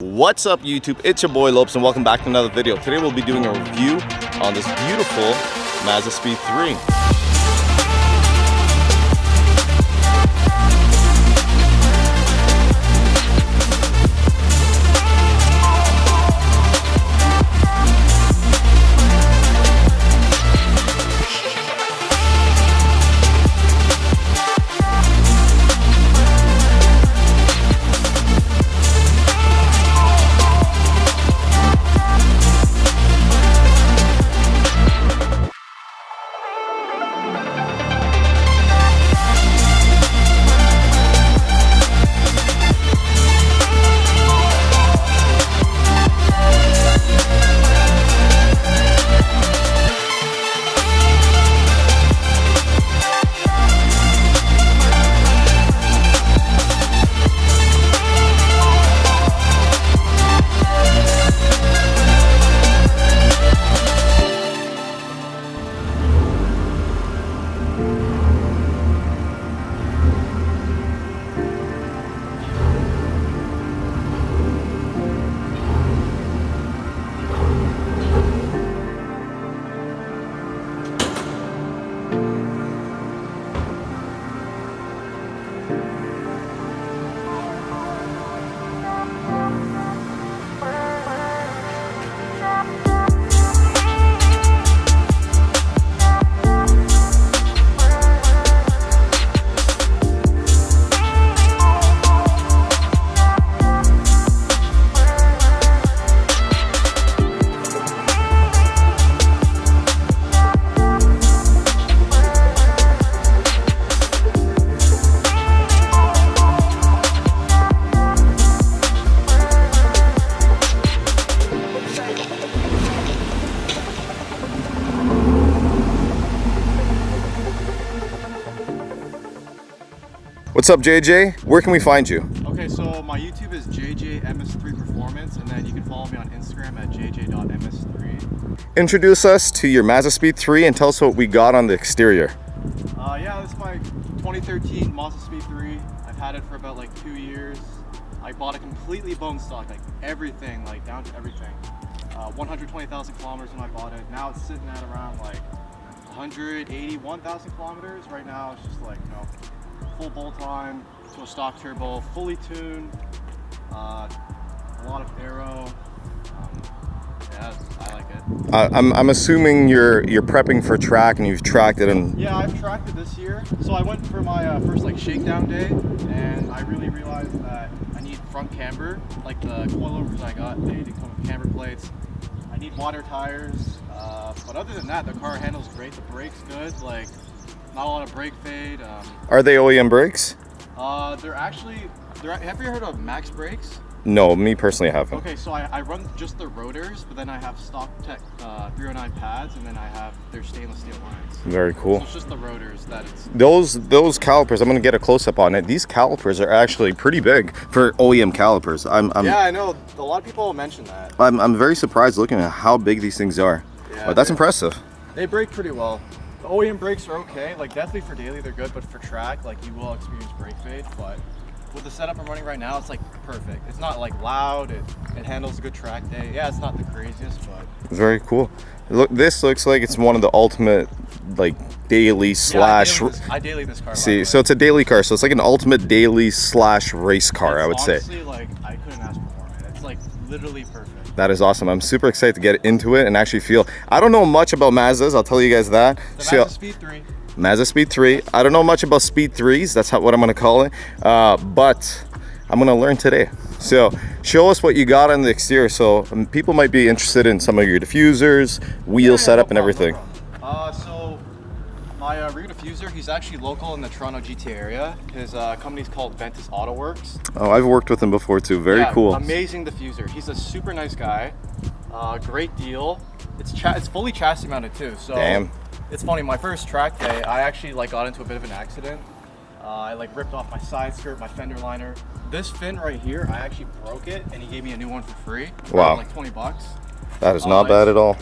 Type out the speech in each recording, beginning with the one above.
What's up YouTube, it's your boy Lowpes and welcome back to another video. Today we'll be doing a review on this beautiful Mazdaspeed 3. What's up JJ? Where can we find you? Okay, so my YouTube is JJ MS3 Performance, and then you can follow me on Instagram at jj.ms3. Introduce us to your Mazdaspeed 3 and tell us what we got on the exterior. Yeah, this is my 2013 Mazdaspeed 3. I've had it for about like 2 years. I bought it completely bone stock, like everything, like down to everything. 120,000 kilometers when I bought it. Now it's sitting at around like 181,000 kilometers. Right now it's just like, you know, full bolt on to a stock turbo, fully tuned, a lot of aero. Yeah, I like it. I'm assuming you're prepping for track and you've tracked it. And yeah, I've tracked it this year. So I went for my first like shakedown day, and I really realized that I need front camber. Like the coilovers I got, they didn't come with camber plates. I need water tires, but other than that, the car handles great. The brake's good. Like, not a lot of brake fade. Are they OEM brakes? They're have you heard of Max brakes? No, me personally I haven't. Okay, so I run just the rotors, but then I have stock tech 309 pads, and then I have their stainless steel lines. Very cool. So it's just the rotors that it's... Those calipers, I'm going to get a close-up on it. These calipers are actually pretty big for OEM calipers. Yeah, I know. A lot of people mention that. I'm very surprised looking at how big these things are. Yeah, but that's impressive. They brake pretty well. The OEM brakes are okay, like definitely for daily they're good, but for track, like you will experience brake fade. But with the setup I'm running right now, it's like perfect. It's not like loud, it handles a good track day. Yeah, it's not the craziest, but... Very cool. Look, this looks like it's one of the ultimate like daily slash... I daily this car. See, so it's a daily car, so it's like an ultimate daily slash race car, I would say. Honestly, like, I couldn't ask for more, man. It's like literally perfect. That is awesome. I'm super excited to get into it and actually feel... I don't know much about Mazdas, I'll tell you guys that. The Mazdaspeed 3. Mazdaspeed 3. I don't know much about Speed 3s, that's what I'm going to call it. But I'm going to learn today. So show us what you got on the exterior. So people might be interested in some of your diffusers, wheel setup and everything. So my rear diffuser, he's actually local in the Toronto GTA area. His company's called Ventus Auto Works. Oh, I've worked with him before too. Very cool. Amazing diffuser. He's a super nice guy. Great deal. It's fully chassis mounted too. So damn. It's funny. My first track day, I actually like got into a bit of an accident. I like ripped off my side skirt, my fender liner. This fin right here, I actually broke it, and he gave me a new one for free. Wow. Like 20 bucks. That is not bad at all.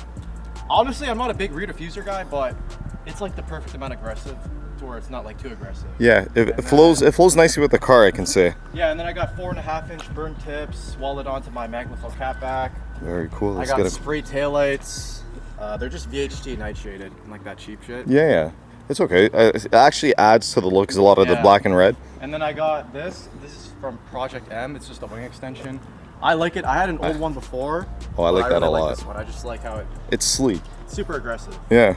Honestly, I'm not a big rear diffuser guy, but it's like the perfect amount of aggressive. to where it's not like too aggressive. Yeah, it flows nicely with the car, I can say. Yeah, and then I got 4.5-inch burn tips welded onto my Magnaflow catback. Very cool. I got spray taillights. They're just VHT night shaded, like that cheap shit. Yeah. It's okay. It actually adds to the look, because a lot of the black and red. And then I got this. This is from Project M. It's just a wing extension. I like it. I had an old one before. Oh, I like that a lot. Like this one. I just like how it's sleek. Super aggressive. Yeah.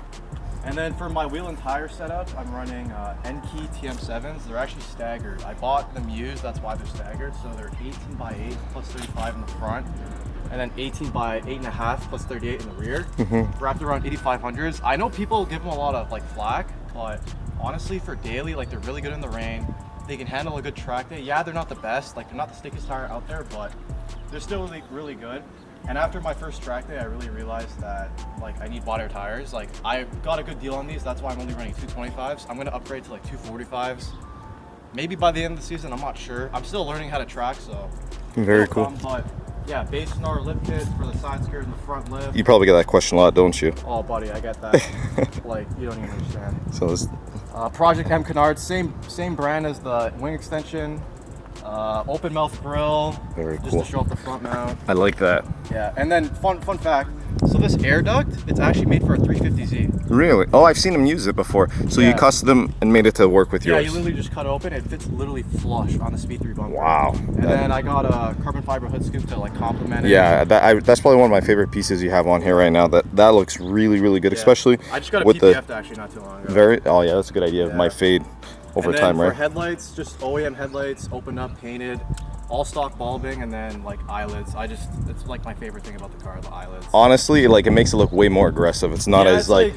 And then for my wheel and tire setup, I'm running N-Key TM7s. They're actually staggered. I bought them used, that's why they're staggered. So they're 18x8 plus 35 in the front, and then 18x8.5 plus 38 in the rear. Wrapped around 8500s. I know people give them a lot of like flack, but honestly for daily, like they're really good in the rain. They can handle a good track day. Yeah, they're not the best, like they're not the stickiest tire out there, but they're still really, really good. And after my first track day, I really realized that like I need water tires. Like I got a good deal on these. That's why I'm only running 225s. I'm gonna upgrade to like 245s. Maybe by the end of the season, I'm not sure. I'm still learning how to track, so very cool. But yeah, base snore lip kit for the side skirts and the front lip. You probably get that question a lot, don't you? Oh, buddy, I get that. Like you don't even understand. So this Project M Canard, same brand as the wing extension. Open mouth grill, very cool. Just to show up the front mount. I like that. Yeah, and then fun fact. So this air duct, it's actually made for a 350Z. Really? Oh, I've seen them use it before. So you custom and made it to work with yours. Yeah, you literally just cut it open. It fits literally flush on the Speed 3 bumper. Wow. And then I got a carbon fiber hood scoop to like complement it. Yeah, that's probably one of my favorite pieces you have on here right now. That looks really, really good, especially I just got a with PPF actually not too long ago. Oh yeah, that's a good idea. Yeah. My fade over and then time, for right? Headlights, just OEM headlights, opened up, painted. All stock bulbing, and then like eyelids. It's like my favorite thing about the car, the eyelids. Honestly, like it makes it look way more aggressive. It's not as like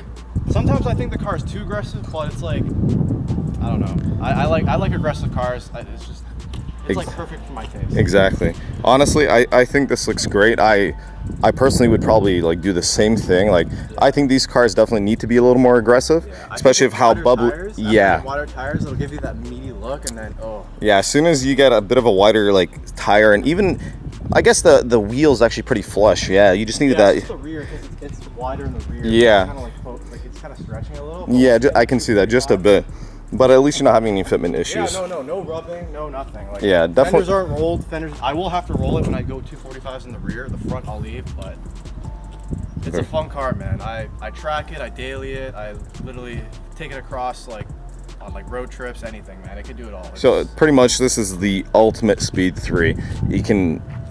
sometimes I think the car is too aggressive, but it's like, I don't know. I like aggressive cars. It's like perfect for my taste. Exactly. Honestly, I think this looks great. I personally would probably like do the same thing. Like I think these cars definitely need to be a little more aggressive, especially if how bubbly. Water tires, it'll give you that meaty look, and then yeah, as soon as you get a bit of a wider like tire, and even I guess the wheel's actually pretty flush. Yeah, you just need that. It's the rear because it's wider in the rear. Yeah. It's kind of like it's kind of stretching a little. Yeah, I can see that just a bit. But at least you're not having any fitment issues. Yeah, no rubbing, no nothing. Like, yeah, definitely. Fenders aren't rolled. Fenders, I will have to roll it when I go 245s in the rear. The front I'll leave, but it's a fun car, man. I track it, I daily it, I literally take it across like on like road trips, anything, man. It can do it all. So pretty much this is the ultimate Speed 3.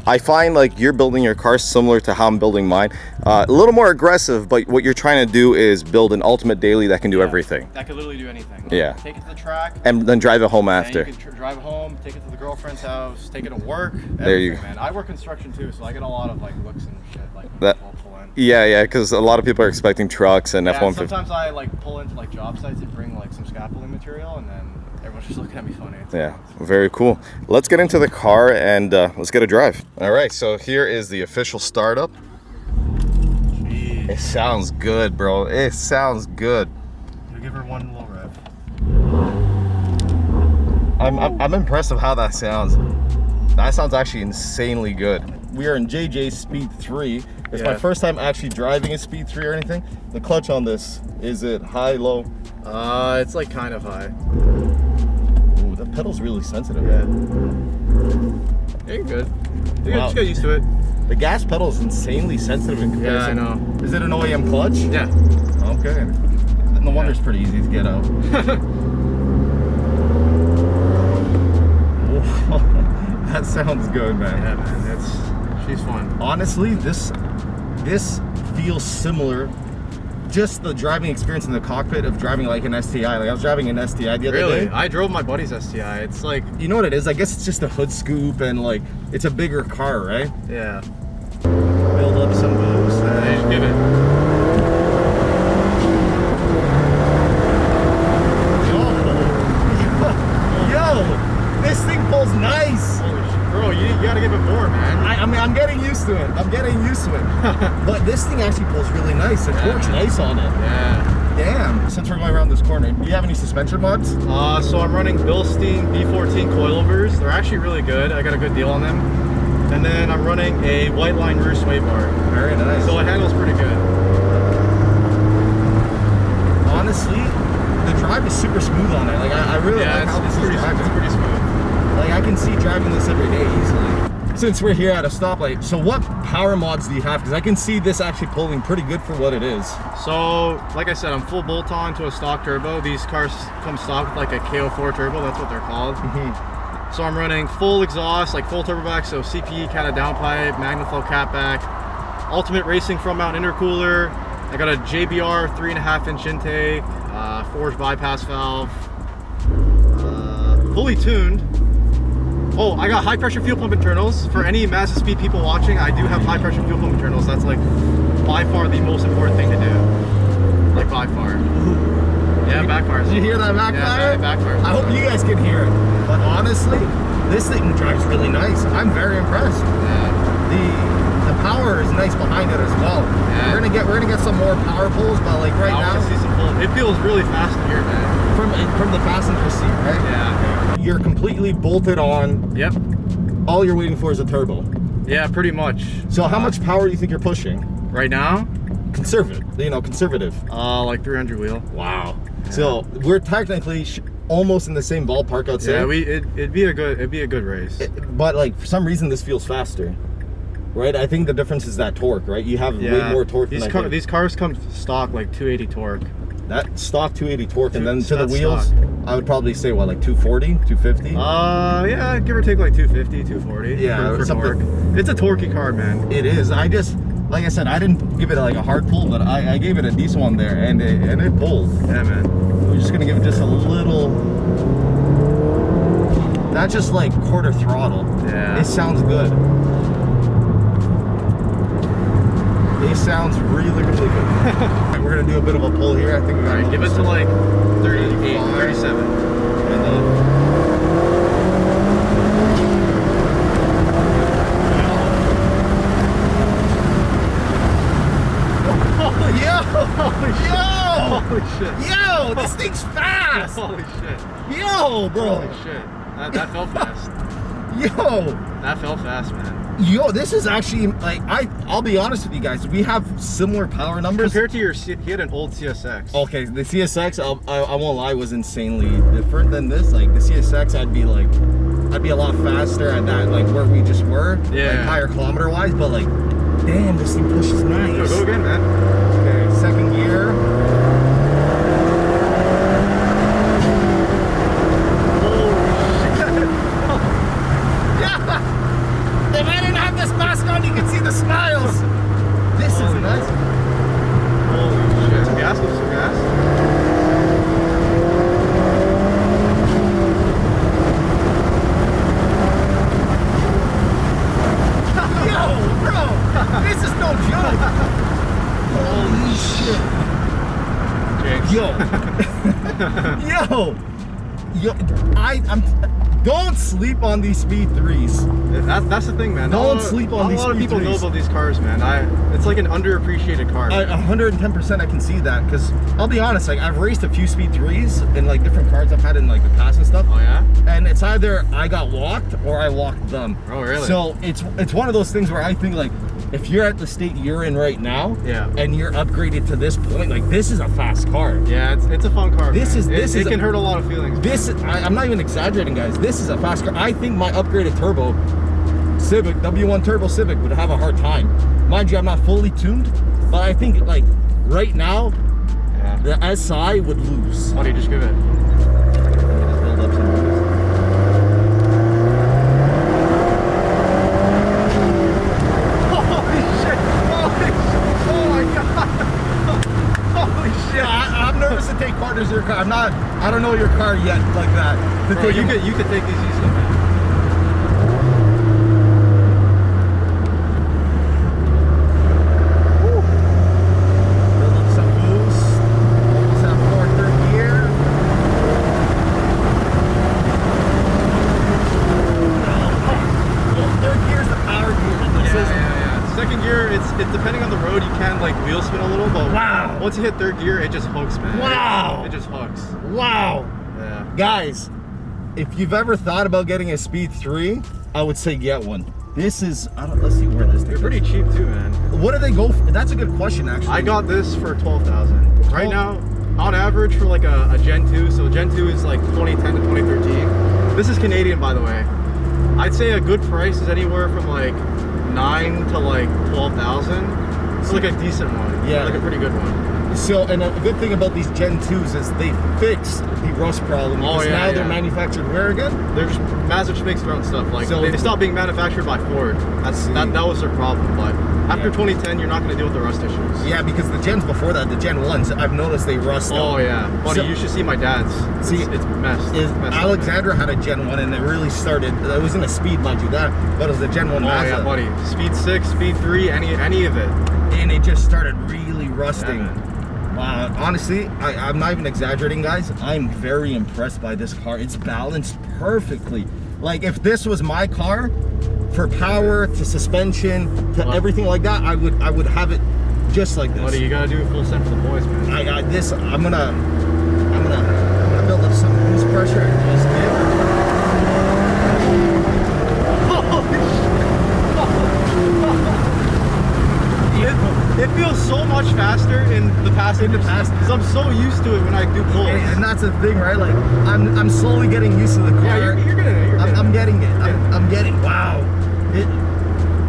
I find like you're building your car similar to how I'm building mine. A little more aggressive, but what you're trying to do is build an ultimate daily that can do everything. That can literally do anything. Like, yeah. Take it to the track. And then drive it home after. You can drive it home, take it to the girlfriend's house, take it to work. There you go. Man. I work construction too, so I get a lot of like looks and shit like that. Pull in. Yeah, because a lot of people are expecting trucks and F-150. Sometimes I like pull into like job sites and bring like some scaffolding material, and then everyone's just looking at me funny. Yeah, very cool. Let's get into the car and let's get a drive. All right, so here is the official startup. Jeez. It sounds good, bro. It sounds good. You give her one little rev. I'm impressed with how that sounds. That sounds actually insanely good. We are in JJ Speed 3. It's my first time actually driving a Speed 3 or anything. The clutch on this, is it high, low? It's like kind of high. Ooh, the pedal's really sensitive. Yeah, you're good. You just get used to it. The gas pedal is insanely sensitive in comparison. Yeah, I know. Is it an OEM clutch? Yeah. Okay. No wonder it's pretty easy to get out. That sounds good, man. Yeah, man. She's fun. Honestly, this feels similar. Just the driving experience in the cockpit of driving like an STI. Like I was driving an STI the other day. I drove my buddy's STI. It's like, you know what it is? I guess it's just a hood scoop and like it's a bigger car, right? Yeah. Build up some boost. Just give it. Yo, this thing pulls nice. Holy shit. Bro, you gotta give it more, man. I mean, I'm getting used to it. But this thing actually pulls really nice. The torque's nice on it. Yeah. Damn. Since we're going around this corner, do you have any suspension mods? So I'm running Bilstein B14 coilovers. They're actually really good. I got a good deal on them. And then I'm running a white line rear sway bar. Very nice. So it handles pretty good. Honestly, the drive is super smooth on it. Like I really like how this is driving. It's pretty smooth. Like I can see driving this every day easily. Since we're here at a stoplight, so what power mods do you have? Because I can see this actually pulling pretty good for what it is. So, like I said, I'm full bolt-on to a stock turbo. These cars come stock with like a KO4 turbo, that's what they're called. So I'm running full exhaust, like full turbo back, so CPE, kind of downpipe, Magnaflow catback, ultimate racing front mount intercooler. I got a JBR 3.5-inch intake, forged bypass valve, fully tuned. Oh, I got high pressure fuel pump internals. For any Mazdaspeed people watching, I do have high pressure fuel pump internals. That's like by far the most important thing to do. Like by far. Yeah, backfires. Did you hear that backfire? Yeah, backfires. I hope you guys can hear it. But honestly, this thing drives really nice. I'm very impressed. Yeah. The power is nice behind it as well. Yeah. We're gonna get some more power pulls, but like right now, I want to see some pull. It feels really fast in here, man. From the passenger seat, right? Yeah. You're completely bolted on. Yep. All you're waiting for is a turbo. Yeah, pretty much. So how much power do you think you're pushing? Right now? Conservative. Like 300 wheel. Wow. Yeah. So we're technically almost in the same ballpark, I'd say. Yeah, it'd be a good race. But like for some reason this feels faster. Right? I think the difference is that torque, right? You have way more torque these cars come stock like 280 torque. That stock 280 torque, and then to the That's wheels, stock. I would probably say what, like 240, 250? Yeah, give or take like 250, 240. Yeah, for torque. It's a torquey car, man. It is. I just, like I said, I didn't give it like a hard pull, but I gave it a decent one there, and it pulled. Yeah, man. We're just gonna give it just a little. That's just like quarter throttle. Yeah. It sounds good. It sounds really, really good. We're gonna do a bit of a pull here. I think we gotta give it to like 38, 37. And then Holy shit. Yo, this thing's fast. Holy shit. Yo, bro. Holy shit. That fell fast. Yo. That fell fast, man. Yo, this is actually, like, I'll be honest with you guys, we have similar power numbers. Compared to he had an old CSX. Okay, the CSX, I won't lie, was insanely different than this. Like, the CSX, I'd be a lot faster at that, like, where we just were. Yeah. Like, higher kilometer-wise, but, like, damn, this thing pushes nice. Go again, man. Okay, second gear. If I didn't have this mask on, you could see the smiles. This is nice. Holy shit. Some gas, some gas. Yo, bro, this is no joke. Holy shit. Jinx. Yo, I'm. Don't sleep on these Speed 3s. That's the thing, man. Don't sleep on these Not a lot of Speed people 3s. know about these cars, man. It's like an underappreciated car. 110% I can see that, because I'll be honest, like, I've raced a few Speed 3s in like different cars I've had in like the past and stuff. Oh yeah? And it's either I got walked or I walked them. Oh really? So it's one of those things where I think, like, if you're at the state you're in right now, yeah, and you're upgraded to this point, like, this is a fast car. Yeah, it's a fun car. This man. is it can hurt a lot of feelings. I'm not even exaggerating, guys. This is a fast car. I think my upgraded turbo Civic, W1 Turbo Civic, would have a hard time. Mind you, I'm not fully tuned, but I think, like, right now, yeah, the SI would lose. How do you just give it? Just build up some moves. I'm nervous to take partners in your car. I don't know your car yet like that. Bro, you could take these easily, man. Build up some boost. Almost have third gear. Third gear is the power gear. Yeah. Second gear, it's depending on the road, you can like wheel spin a little, but wow, once you hit third gear, it just hooks, man. Wow. It just hooks. Wow. Yeah. Guys, if you've ever thought about getting a Speed 3, I would say get one. This is, let's see where this They're pretty cheap too, man. What do they go for? That's a good question, actually. I got this for $12,000. Right now, on average for like a Gen 2, so Gen 2 is like 2010 to 2013. This is Canadian, by the way. I'd say a good price is anywhere from like 9 to like 12,000. It's like a decent one. Yeah, like a pretty good one. So, and a good thing about these Gen 2s is they fixed the rust problem. Because now they're manufactured where again? They're just, Mazda just makes their own stuff. Like, so they stopped being manufactured by Ford. That was their problem. But after 2010, you're not going to deal with the rust issues. Yeah, because the gens before that, the Gen 1s, I've noticed they rust out. Oh yeah, buddy, So, you should see my dad's. It's messed. Alexandra had a Gen 1 and it really started, it wasn't a Speed, mind you, but it was the Gen 1 Mazda. Yeah, buddy. Speed 6, Speed 3, any of it. And it just started really rusting. Yeah, honestly, I'm not even exaggerating, guys. I'm very impressed by this car. It's balanced perfectly. Like, if this was my car, for power to suspension to everything like that, I would have it just like this. Buddy, you gotta do a full set for the boys, man. I got this. I'm gonna build up some boost pressure and just It feels so much faster in the passenger seat because I'm so used to it when I do pulls. And that's the thing, right? Like, I'm slowly getting used to the car. Yeah, you're getting it. I'm getting it. I'm getting. Wow.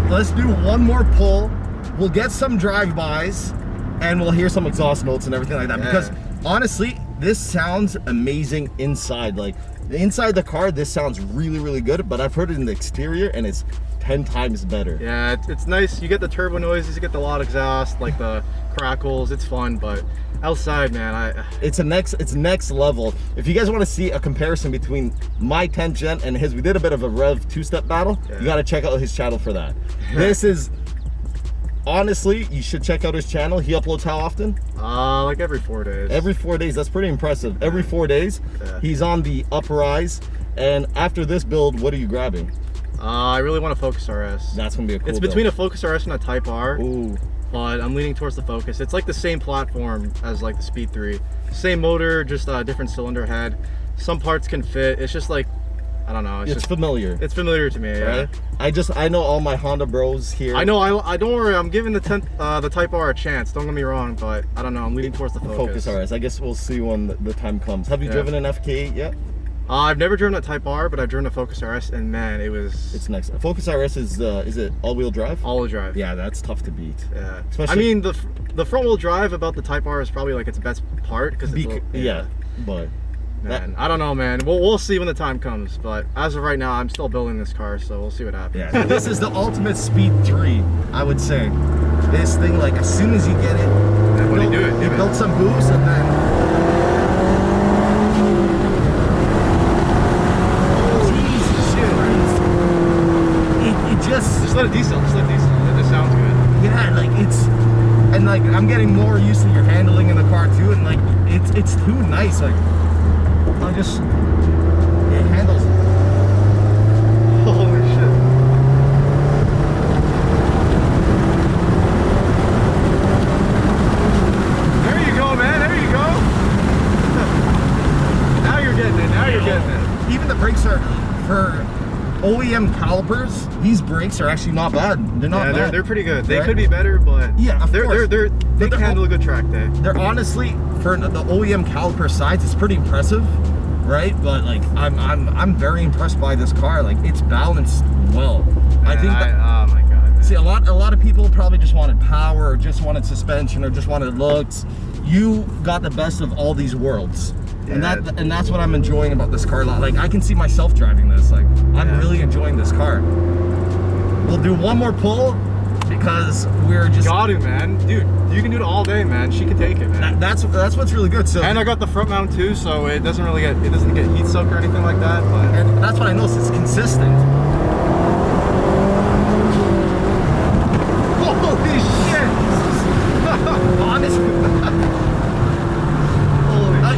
Let's do one more pull. We'll get some drive-bys, and we'll hear some exhaust notes and everything like that. Yeah. Because honestly, this sounds amazing inside. Like, inside the car, this sounds really, really good. But I've heard it in the exterior, and it's 10 times better. Yeah, it's nice. You get the turbo noises, you get the loud exhaust, like the crackles. It's fun, but outside, man, it's next level. If you guys want to see a comparison between my 10th gen and his, we did a bit of a Rev two-step battle. Yeah. You got to check out his channel for that. This is, honestly, you should check out his channel. He uploads how often? Like every 4 days. Every 4 days. That's pretty impressive. Every 4 days. Yeah. He's on the uprise. And after this build, what are you grabbing? I really want a Focus RS. That's gonna be a cool It's between build. a Focus RS and a Type R. Ooh. But I'm leaning towards the Focus. It's like the same platform as like the Speed 3. Same motor, just a different cylinder head. Some parts can fit. It's just like, I don't know. It's just familiar. It's familiar to me, right? Yeah. I know all my Honda bros here. I know. I don't worry. I'm giving the Type R a chance. Don't get me wrong, but I don't know. I'm leaning towards the Focus. RS. I guess we'll see when the time comes. Have you driven an FK8 yet? I've never driven a Type R, but I've driven a Focus RS, and man, it's next. Focus RS is it all-wheel drive? All-wheel drive. Yeah, that's tough to beat. Yeah. Especially, I mean, the front-wheel drive about the Type R is probably like its best part because but man, I don't know, man. We'll see when the time comes, but as of right now, I'm still building this car, so we'll see what happens. Yeah. This is the ultimate Speed 3, I would say. This thing, like, as soon as you get it, you build some boost, and then. Just let it diesel. It just sounds good. Yeah, like and like I'm getting more used to your handling in the car too, and like it's too nice. Like it handles. Holy shit! There you go, man. There you go. Now you're getting it. Now you're getting it. Even the brakes are for OEM calipers. These brakes are actually not bad. They're not bad. They're pretty good. They could be better, but yeah, of course. They can handle a good track day. They're honestly, for the OEM caliper size, it's pretty impressive, right? But like, I'm very impressed by this car. Like, it's balanced well. I think. Oh my god. Man. See, a lot of people probably just wanted power, or just wanted suspension, or just wanted looks. You got the best of all these worlds. Yeah. And that's what I'm enjoying about this car a lot. Like, I can see myself driving this. Like, I'm really enjoying this car. We'll do one more pull because we're just got to, man. Dude, you can do it all day, man. She can take it, man. That's what's really good. So, and I got the front mount too, so it doesn't get heat soaked or anything like that. But and that's what I noticed. It's consistent. Holy shit! Honestly.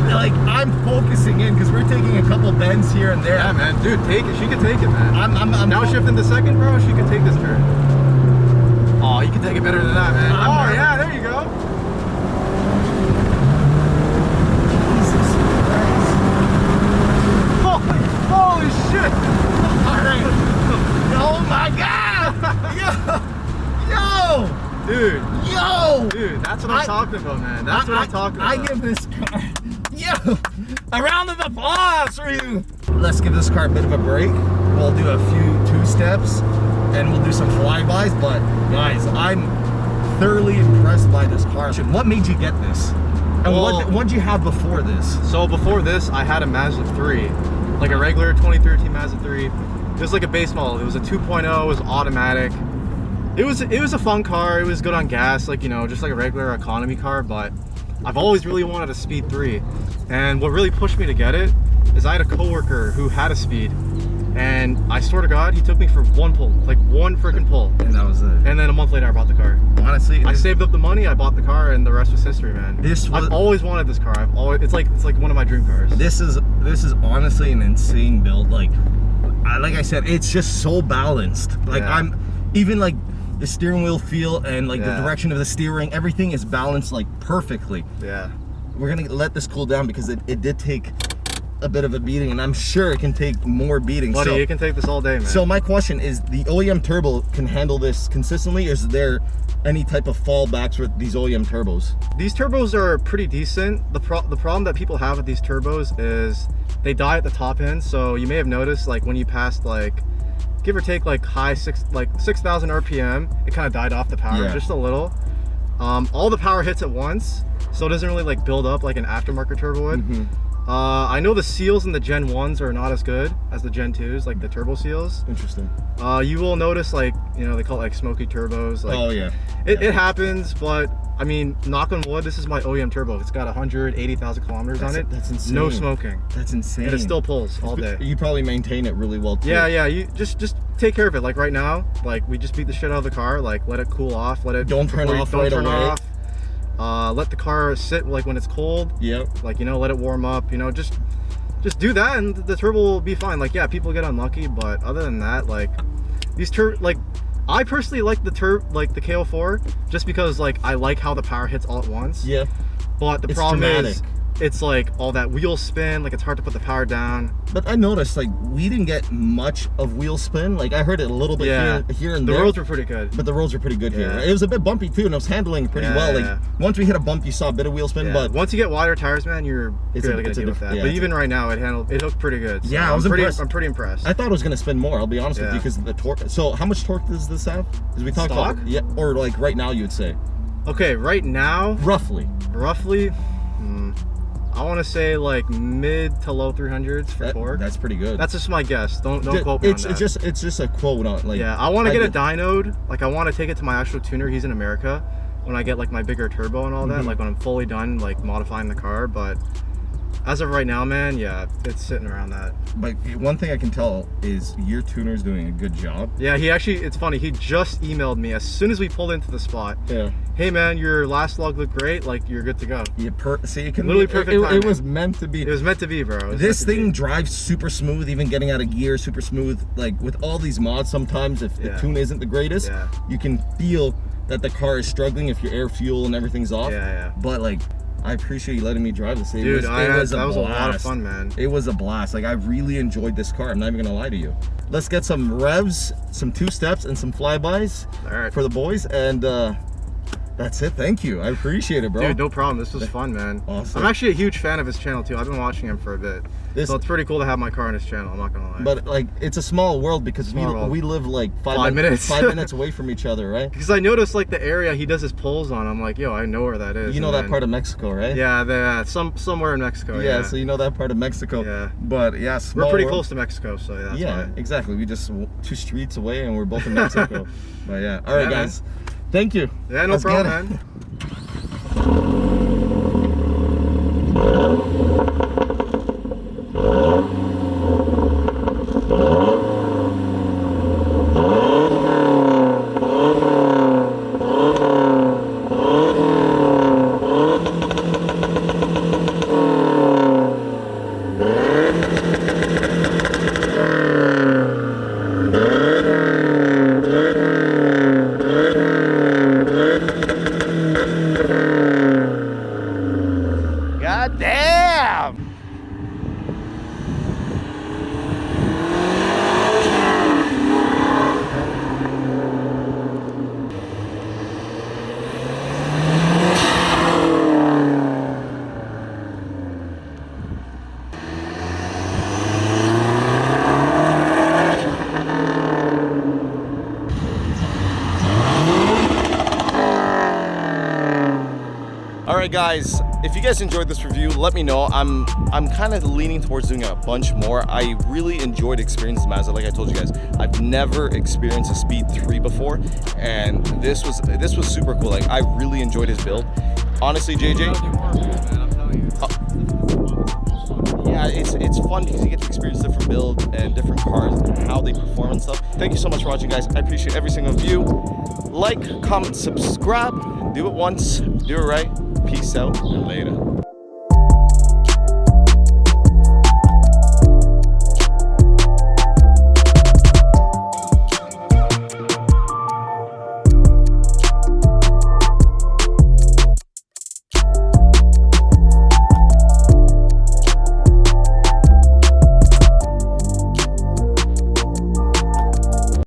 Like, I'm focusing in because we're taking a couple bends here and there. Yeah, man, dude, take it. She can take it, man. I'm now shifting to second, bro. She can take this turn. Oh, you can take it better than that, man. Oh yeah, there you go. Jesus Christ. Holy shit! All right. Oh my God! Yo! Dude. Yo! Dude, that's what I'm talking about, man. That's what I'm talking about. I give this car, yo, a round of applause for you. Let's give this car a bit of a break. We'll do a few two-steps and we'll do some flybys, but guys, I'm thoroughly impressed by this car. What made you get this? And well, what did you have before this? So before this, I had a Mazda 3, like a regular 2013 Mazda 3. It was like a base model. It was a 2.0, it was automatic. It was a fun car. It was good on gas, like, you know, just like a regular economy car, but I've always really wanted a Speed 3. And what really pushed me to get it is I had a coworker who had a Speed, and I swear to God, he took me for one pull, like one freaking pull. And that was it. And then a month later, I bought the car. Honestly, I saved up the money, I bought the car, and the rest was history, man. I've always wanted this car. It's like one of my dream cars. This is honestly an insane build. Like I said, it's just so balanced. Like Yeah. I'm even like the steering wheel feel and like the Yeah. direction of the steering, everything is balanced like perfectly. Yeah. We're gonna let this cool down because it did take a bit of a beating, and I'm sure it can take more beatings. Buddy, so, you can take this all day, man. so my question is, the OEM turbo can handle this consistently, or is there any type of fallbacks with these OEM turbos? These turbos are pretty decent. The problem that people have with these turbos is they die at the top end. So you may have noticed, like when you passed like give or take like 6,000 RPM, it kind of died off the power just a little. All the power hits at once, so it doesn't really like build up like an aftermarket turbo would. I know the seals in the Gen 1s are not as good as the Gen 2s, like the turbo seals. Interesting. You will notice, like, you know, they call it like smoky turbos. Like, Oh yeah. It happens, but I mean, knock on wood, this is my OEM turbo. It's got 180,000 kilometers on it. That's insane. No smoking. That's insane. And it still pulls all day. You probably maintain it really well too. Yeah, you just take care of it. Like right now, like we just beat the shit out of the car. Like let it cool off. Let it Don't turn off right away. Let the car sit like when it's cold. Yep. Like, you know, let it warm up. You know, just do that, and the turbo will be fine. Like, yeah, people get unlucky, but other than that, like these like I personally like the KO4 just because like I like how the power hits all at once. Yeah. But the problem is it's like all that wheel spin, like it's hard to put the power down. But I noticed like we didn't get much of wheel spin. Like I heard it a little bit here and there. The roads were pretty good. But the roads were pretty good here. It was a bit bumpy too, and I was handling pretty well. Like once we hit a bump, you saw a bit of wheel spin, but once you get wider tires, man, you're barely gonna deal with that. Yeah, but even right now, it hooked pretty good. So yeah, I was impressed. I'm pretty impressed. I thought it was gonna spin more. I'll be honest with you, because of the torque. So how much torque does this have? As we talked Stock? about, yeah, or like right now, you would say. Okay, right now, roughly. I want to say like mid to low 300s for torque. That's pretty good. That's just my guess. Don't quote me on that. It's just a quote on like. Yeah, I want to get a dynoed. Like I want to take it to my actual tuner. He's in America. When I get like my bigger turbo and all that, like when I'm fully done like modifying the car. But as of right now, man, yeah, it's sitting around that. But one thing I can tell is your tuner's doing a good job. Yeah, it's funny. He just emailed me as soon as we pulled into the spot. Yeah. Hey man, your last log looked great. Like you're good to go. Yeah, see, it can literally perfect timing. It was meant to be. It was meant to be, bro. This thing drives super smooth, even getting out of gear, super smooth. Like with all these mods, sometimes if the tune isn't the greatest, you can feel that the car is struggling if your air, fuel, and everything's off. Yeah. But like, I appreciate you letting me drive this. Dude, that was a lot of fun, man. It was a blast. Like I really enjoyed this car. I'm not even gonna lie to you. Let's get some revs, some two steps, and some flybys for the boys, and that's it. Thank you. I appreciate it, bro. Dude, no problem. This was fun, man. Awesome. I'm actually a huge fan of his channel too. I've been watching him for a bit. So it's pretty cool to have my car on his channel. I'm not gonna lie. But like, it's a small world because we live like 5 minutes 5 minutes away from each other, right? Because I noticed like the area he does his pulls on. I'm like, yo, I know where that is. You know that part of Mexico, right? Yeah, somewhere in Mexico. Yeah, so you know that part of Mexico. Yeah. But yeah, we're pretty close to Mexico, so that's yeah, why. Exactly. We just 2 streets away, and we're both in Mexico. But yeah, all right, guys. Man. Thank you. Yeah, no problem, man. God damn! right, guys, if you guys enjoyed this review, let me know. I'm kind of leaning towards doing a bunch more. I really enjoyed experiencing Mazda. Like I told you guys, I've never experienced a Speed 3 before, and this was super cool. Like, I really enjoyed his build. Honestly, JJ. Yeah, it's fun because you get to experience different builds and different cars and how they perform and stuff. Thank you so much for watching, guys. I appreciate every single view. Like, comment, subscribe. Do it once, do it right. Peace out and later.